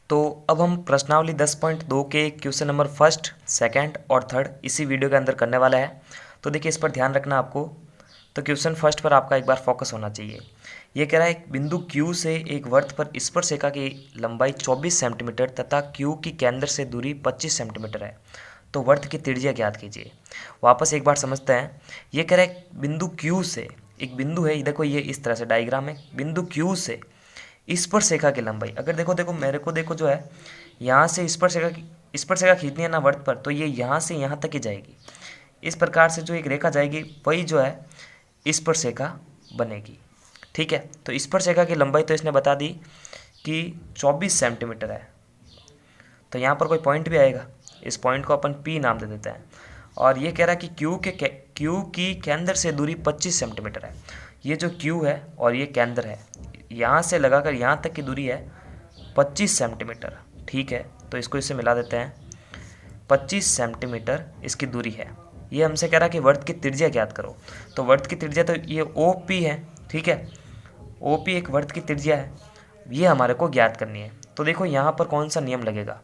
तो अब हम प्रश्नावली 10.2 के क्वेश्चन नंबर फर्स्ट, सेकंड और थर्ड इसी वीडियो के अंदर करने वाला है। तो देखिए इस पर ध्यान रखना आपको। तो क्वेश्चन फर्स्ट पर आपका एक बार फोकस होना चाहिए। ये कह रहा है एक बिंदु Q से एक वृत्त पर स्पर्शरेखा की लंबाई 24 सेंटीमीटर तथा Q की केंद्र से दूरी 25 सेंटीमीटर है। तो वृत्त की त्रिज्या ज्ञात कीजिए। वापस एक बार समझते हैं। ये कह रहा है बिंदु Q से, एक बिंदु है, देखो ये इस तरह से डायग्राम है। बिंदु Q से स्पर्शरेखा की लंबाई, अगर देखो मेरे को देखो जो है यहाँ से स्पर्शरेखा खींचनी है ना वृत्त पर, तो ये यहाँ से यहाँ तक ही जाएगी। इस प्रकार से जो एक रेखा जाएगी वही जो है स्पर्शरेखा बनेगी। ठीक है, तो स्पर्शरेखा की लंबाई तो इसने बता दी कि 24 सेंटीमीटर है। तो यहाँ पर कोई पॉइंट भी आएगा, इस पॉइंट को अपन P नाम दे देते हैं। और ये कह रहा है कि Q की केंद्र से दूरी 25 सेंटीमीटर है। ये जो Q है और ये केंद्र है, यहाँ से लगाकर यहाँ तक की दूरी है 25 सेंटीमीटर। ठीक है, तो इसको इससे मिला देते हैं। 25 सेंटीमीटर इसकी दूरी है। ये हमसे कह रहा है कि वृत्त की त्रिज्या ज्ञात करो। तो वृत्त की त्रिज्या तो ये OP है। ठीक है, OP एक वृत्त की त्रिज्या है, ये हमारे को ज्ञात करनी है। तो देखो यहाँ पर कौन सा नियम लगेगा,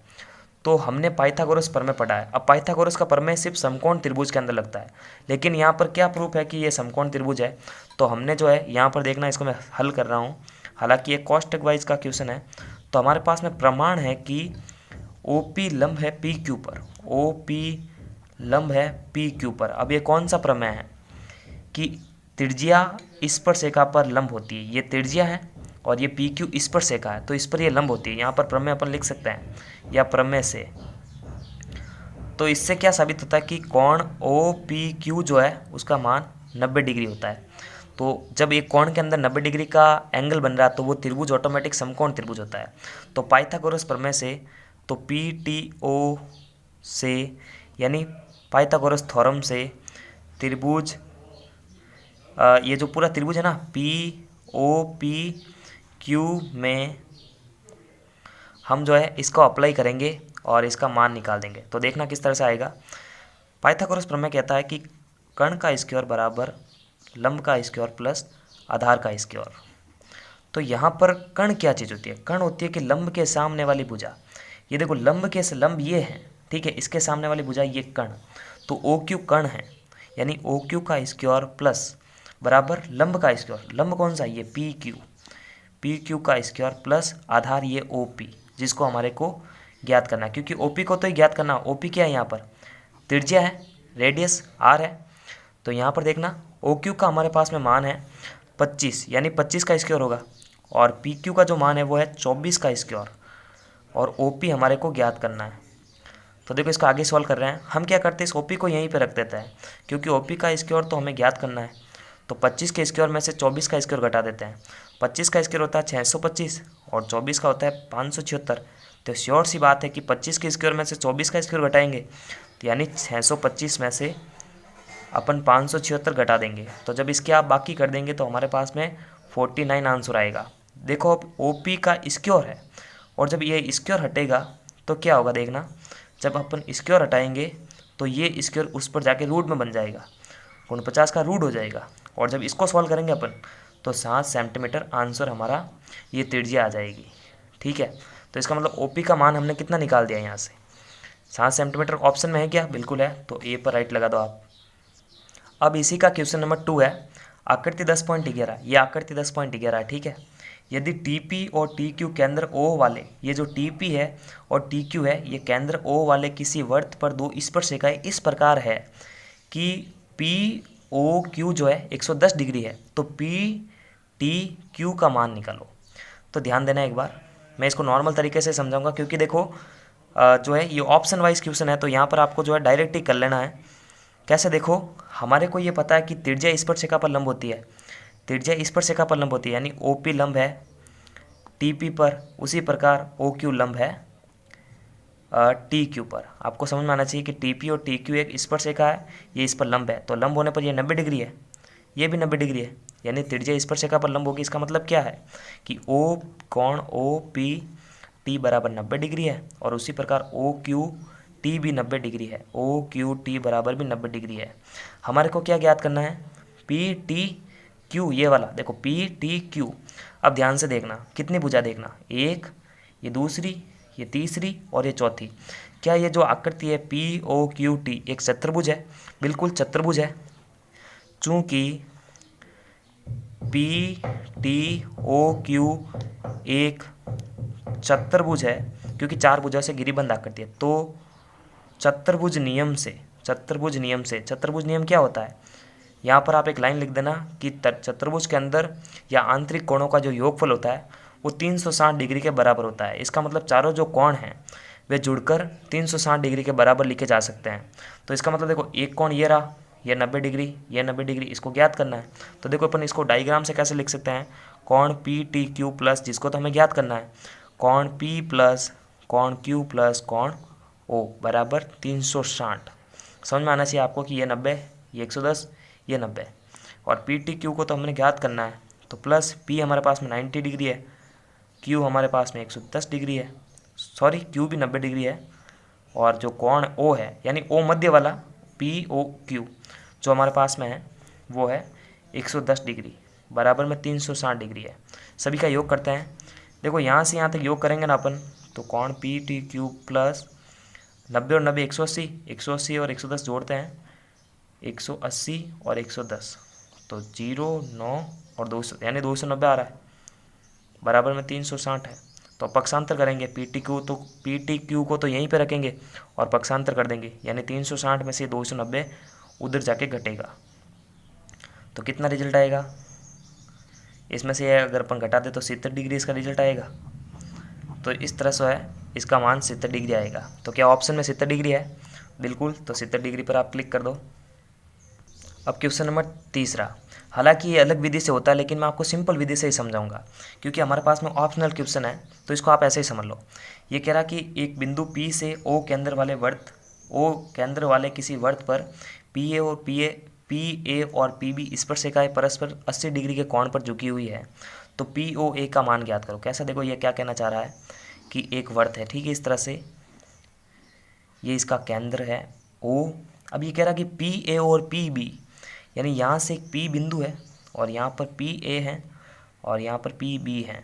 तो हमने पाइथागोरस प्रमेय पढ़ा है। अब पाइथागोरस का प्रमेय सिर्फ समकोण त्रिभुज के अंदर लगता है, लेकिन यहाँ पर क्या प्रूफ है कि ये समकोण त्रिभुज है। तो हमने जो है यहाँ पर देखना, इसको मैं हल कर रहा हूँ, हालांकि ये कोष्टक वाइज का क्वेश्चन है। तो हमारे पास में प्रमाण है कि OP लंब है PQ पर, OP लंब है PQ पर। अब ये कौन सा प्रमेय है कि त्रिज्या स्पर्शरेखा पर लंब होती है। ये त्रिज्या है और ये PQ स्पर्शरेखा है, तो इस पर ये लंब होती है। यहाँ पर प्रमेय अपन लिख सकते हैं, या प्रमेय से। तो इससे क्या साबित होता है कि कोण OPQ जो है उसका मान 90 डिग्री होता है। तो जब एक कोण के अंदर 90 डिग्री का एंगल बन रहा है तो वो त्रिभुज ऑटोमेटिक समकोण त्रिभुज होता है। तो पाइथागोरस प्रमेय से, तो PTO से, यानी पाइथागोरस थ्योरम से त्रिभुज, ये जो पूरा त्रिभुज है ना POPQ में हम जो है इसको अप्लाई करेंगे और इसका मान निकाल देंगे। तो देखना किस तरह से आएगा। पाइथागोरस प्रमेय कहता है कि कर्ण का स्क्वायर बराबर लंब का स्क्वायर प्लस आधार का स्क्वायर। तो यहाँ पर कर्ण क्या चीज़ होती है, कर्ण होती है कि लंब के सामने वाली भुजा। ये देखो लंब ये है, ठीक है, इसके सामने वाली भुजा ये कर्ण। तो OQ कर्ण है, यानी OQ का स्क्वायर प्लस बराबर लंब का स्क्वायर। लंब कौन सा, ये PQ का स्क्वायर प्लस आधार ये OP, जिसको हमारे को ज्ञात करना है। क्योंकि OP को तो ही ज्ञात करना, OP क्या है यहाँ पर, त्रिज्या है, रेडियस R है। तो यहाँ पर देखना OQ का हमारे पास में मान है 25, यानी 25 का स्क्वायर होगा, और PQ का जो मान है वो है 24 का स्क्वायर, और OP हमारे को ज्ञात करना है। तो देखो इसको आगे सॉल्व कर रहे हैं। हम क्या करते हैं, इस OP को यहीं पे रख देते हैं, क्योंकि OP का स्क्वायर तो हमें ज्ञात करना है। तो 25 के स्क्वायर में से 24 का स्क्वायर घटा देते हैं। 25 का स्क्वायर होता है 625 और 24 का होता है 576। तो श्योर सी बात है कि 25 के स्क्वायर में से 24 का स्क्वायर घटाएंगे, तो यानी 625 में से अपन 576 घटा देंगे। तो जब इसके आप बाकी कर देंगे तो हमारे पास में 49 आंसर आएगा। देखो अब OP का स्क्वायर है, और जब ये स्क्वायर हटेगा तो क्या होगा देखना, जब अपन स्क्वायर हटाएंगे तो ये स्क्वायर उस पर जाके रूट में बन जाएगा, 49 का रूट हो जाएगा। और जब इसको सॉल्व करेंगे अपन तो 7 सेंटीमीटर आंसर हमारा ये त्रिज्या आ जाएगी। ठीक है, तो इसका मतलब OP का मान हमने कितना निकाल दिया यहाँ से, 7 सेंटीमीटर। ऑप्शन में है क्या, बिल्कुल है, तो A पर राइट लगा दो आप। अब इसी का क्वेश्चन नंबर 2 है, आकृति 10.11। ये आकृति 10.11 है। ठीक है, यदि TP और TQ केंद्र O वाले, ये जो TP है और TQ है ये केंद्र O वाले किसी वृत्त पर दो स्पर्शरेखाएं इस प्रकार है कि POQ जो है 110 डिग्री है, तो PTQ का मान निकालो। तो ध्यान देना एक बार, मैं इसको नॉर्मल तरीके से समझाऊंगा, क्योंकि देखो जो है ये ऑप्शन वाइज क्वेश्चन है, तो यहाँ पर आपको जो है डायरेक्ट ही कर लेना है। कैसे, देखो हमारे को ये पता है कि त्रिज्या स्पर्शरेखा पर लंब होती है, त्रिज्या स्पर्शरेखा पर लंब होती है, यानी OP लंब है TP पर, उसी प्रकार OQ लंब है TQ पर। आपको समझ में आना चाहिए कि TP और TQ एक स्पर्शरेखा है, ये इस पर लंब है, तो लंब होने पर ये 90 डिग्री है, ये भी 90 डिग्री है, यानी त्रिज्या स्पर्शरेखा पर लंब होगी। इसका मतलब क्या है कि कोण OPT बराबर 90 डिग्री है, और उसी प्रकार OQT भी 90 डिग्री है, OQT बराबर भी 90 डिग्री है। हमारे को क्या ज्ञात करना है, PTQ, ये वाला देखो PTQ। अब ध्यान से देखना, कितनी भुजा देखना, एक, ये दूसरी, ये तीसरी और ये चौथी। क्या ये जो आकृति है POQT एक चतुर्भुज है? बिल्कुल चतुर्भुज है, चूँकि PTOQ एक चतुर्भुज है, क्योंकि 4 भुजाओं से गिरिबंध आकृति है। तो चतुर्भुज नियम से चतुर्भुज नियम क्या होता है? यहाँ पर आप एक लाइन लिख देना कि चतुर्भुज के अंदर या आंतरिक कोणों का जो योगफल होता है वो 360 डिग्री के बराबर होता है। इसका मतलब चारों जो कोण हैं वे जुड़कर 360 डिग्री के बराबर लिखे जा सकते हैं। तो इसका मतलब देखो, एक कोण ये रहा, ये 90 डिग्री, ये 90 डिग्री, इसको ज्ञात करना है। तो देखो अपन इसको डायग्राम से कैसे लिख सकते हैं, कोण PTQ प्लस, जिसको तो हमें ज्ञात करना है, कोण P प्लस कोण Q प्लस कोण O बराबर 360। समझ में आना चाहिए आपको कि ये 90, ये 110, ये 90, और PTQ को तो हमने ज्ञात करना है। तो प्लस P हमारे पास में 90 डिग्री है, Q हमारे पास में 110 डिग्री है, सॉरी Q भी 90 डिग्री है, और जो कोण O है यानी O मध्य वाला POQ जो हमारे पास में है वो है 110 डिग्री, बराबर में 360 डिग्री है। सभी का योग करते हैं। देखो यहाँ से यहाँ तक योग करेंगे ना अपन, तो कोण PTQ प्लस 90 और 90 180, 180 और 110 जोड़ते हैं 180 और 110, तो 0, 9 और 200 यानी 290 आ रहा है, बराबर में 360 है। तो पक्षांतर करेंगे, PTQ को तो यहीं पे रखेंगे और पक्षांतर कर देंगे, यानी 360 में से 290 उधर जाके घटेगा। तो कितना रिजल्ट आएगा? इसमें से अगर अपन घटा दे तो 70 डिग्री इसका रिजल्ट आएगा। तो इस तरह से है इसका मान 70 डिग्री आएगा। तो क्या ऑप्शन में 70 डिग्री है? बिल्कुल। तो 70 डिग्री पर आप क्लिक कर दो। अब क्वेश्चन नंबर तीसरा, हालांकि ये अलग विधि से होता है लेकिन मैं आपको सिंपल विधि से ही समझाऊंगा, क्योंकि हमारे पास में ऑप्शनल क्वेश्चन है, तो इसको आप ऐसे ही समझ लो। ये कह रहा कि एक बिंदु P से O केंद्र वाले किसी वर्त पर PA और PB स्पर्शिकाएं परस्पर 80 डिग्री के कोण पर झुकी हुई है, तो POA का मान ज्ञात करो। कैसा? देखो ये क्या कहना चाह रहा है कि एक वर्त है, ठीक है, इस तरह से ये इसका केंद्र है O। अब ये कह रहा कि PA और PB यानी यहाँ से एक P बिंदु है और यहाँ पर PA है और यहाँ पर PB है,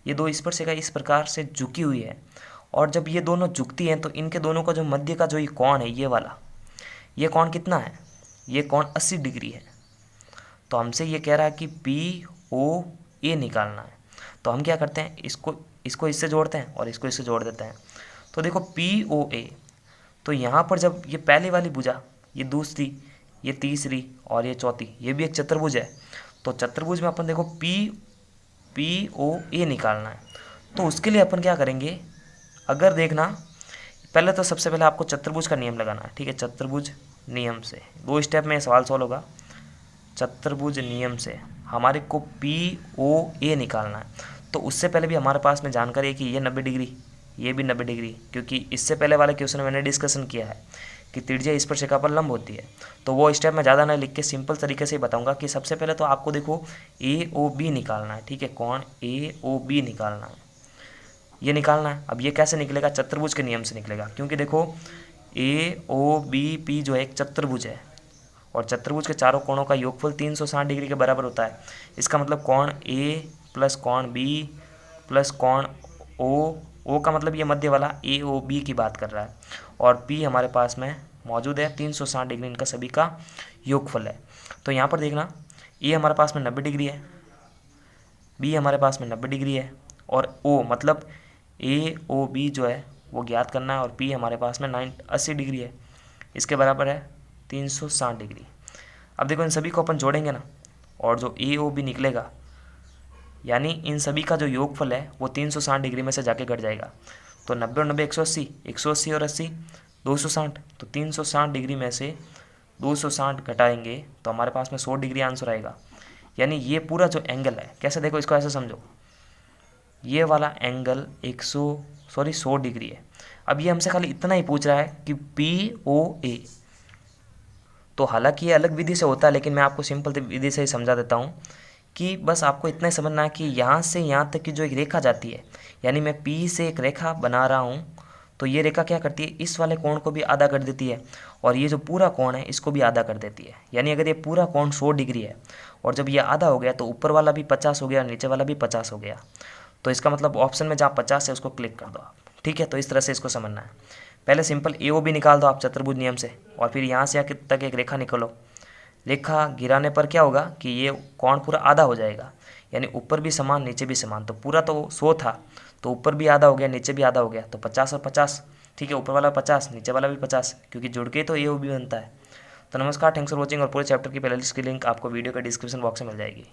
ये दो स्पर्शिकाएं इस प्रकार से झुकी हुई है, और जब ये दोनों झुकती हैं तो इनके दोनों का जो मध्य का जो ये कोण है, ये वाला, ये कोण कितना है? ये कोण 80 डिग्री है। तो हमसे ये कह रहा है कि POA निकालना है। तो हम क्या करते हैं, इसको इससे जोड़ते हैं और इसको इससे जोड़ देते हैं। तो देखो POA, तो यहाँ पर जब ये पहली वाली भुजा, ये दूसरी, ये तीसरी और ये चौथी, ये भी एक चतुर्भुज है। तो चतुर्भुज में अपन देखो POA निकालना है। तो उसके लिए अपन क्या करेंगे, अगर देखना, पहले तो सबसे पहले आपको चतुर्भुज का नियम लगाना है, ठीक है। चतुर्भुज नियम से 2 स्टेप में सवाल सॉल्व होगा। चतुर्भुज नियम से हमारे को POA निकालना है। तो उससे पहले भी हमारे पास में जानकारी है कि ये 90 डिग्री, ये भी 90 डिग्री, क्योंकि इससे पहले वाले क्वेश्चन में मैंने डिस्कशन किया है कि त्रिज्या स्पर्शिका पर लंब होती है। तो वो स्टेप में ज़्यादा ना लिख के सिंपल तरीके से ही बताऊंगा कि सबसे पहले तो आपको देखो AOB निकालना है, ठीक है, कोण AOB निकालना है, ये निकालना है। अब ये कैसे निकलेगा? चतुर्भुज के नियम से निकलेगा, क्योंकि देखो AOBP जो है एक चतुर्भुज है और चतुर्भुज के चारों कोणों का योगफल 360 डिग्री के बराबर होता है। इसका मतलब कोण A प्लस कोण B प्लस कोण O का मतलब ये मध्य वाला AOB की बात कर रहा है, और P हमारे पास में मौजूद है 360 डिग्री, इनका सभी का योगफल है। तो यहाँ पर देखना, A हमारे पास में 90 डिग्री है, B हमारे पास में 90 डिग्री है, और O मतलब AOB जो है वो ज्ञात करना है, और P हमारे पास में 80 डिग्री है, इसके बराबर है 360 डिग्री। अब देखो इन सभी को अपन जोड़ेंगे ना, और जो AOB निकलेगा यानी इन सभी का जो योगफल है वो 360 डिग्री में से जाके घट जाएगा। तो 90 और 90 180, 180 और 80 260, तो 360 डिग्री में से 260 घटाएंगे तो हमारे पास में 100 डिग्री आंसर आएगा। यानी ये पूरा जो एंगल है, कैसे देखो इसको ऐसे समझो, ये वाला एंगल 100 डिग्री है। अब ये हमसे खाली इतना ही पूछ रहा है कि POA। तो हालांकि ये अलग विधि से होता है, लेकिन मैं आपको सिंपल विधि से ही समझा देता हूँ कि बस आपको इतना ही समझना है कि यहाँ से यहाँ तक की जो एक रेखा जाती है, यानी मैं P से एक रेखा बना रहा हूँ, तो ये रेखा क्या करती है, इस वाले कोण को भी आधा कर देती है, और ये जो पूरा कोण है इसको भी आधा कर देती है। यानी अगर ये पूरा कोण 100 डिग्री है और जब ये आधा हो गया तो ऊपर वाला भी 50 हो गया, नीचे वाला भी 50 हो गया। तो इसका मतलब ऑप्शन में जहाँ 50 है उसको क्लिक कर दो आप। ठीक है, तो इस तरह से इसको समझना है। पहले सिंपल ए ओ बी निकाल दो आप चतुर्भुज नियम से, और फिर यहाँ से यहाँ तक एक रेखा निकालो। रेखा गिराने पर क्या होगा कि ये कोण पूरा आधा हो जाएगा, यानी ऊपर भी समान नीचे भी समान। तो पूरा तो 100 था, तो ऊपर भी आधा हो गया नीचे भी आधा हो गया, तो 50 और 50। ठीक है, ऊपर वाला 50 नीचे वाला भी 50, क्योंकि जुड़ के तो ये वो भी बनता है। तो नमस्कार, थैंक्स फॉर वॉचिंग, और पूरे चैप्टर की प्लेलिस्ट की लिंक आपको वीडियो के डिस्क्रिप्शन बॉक्स में मिल जाएगी।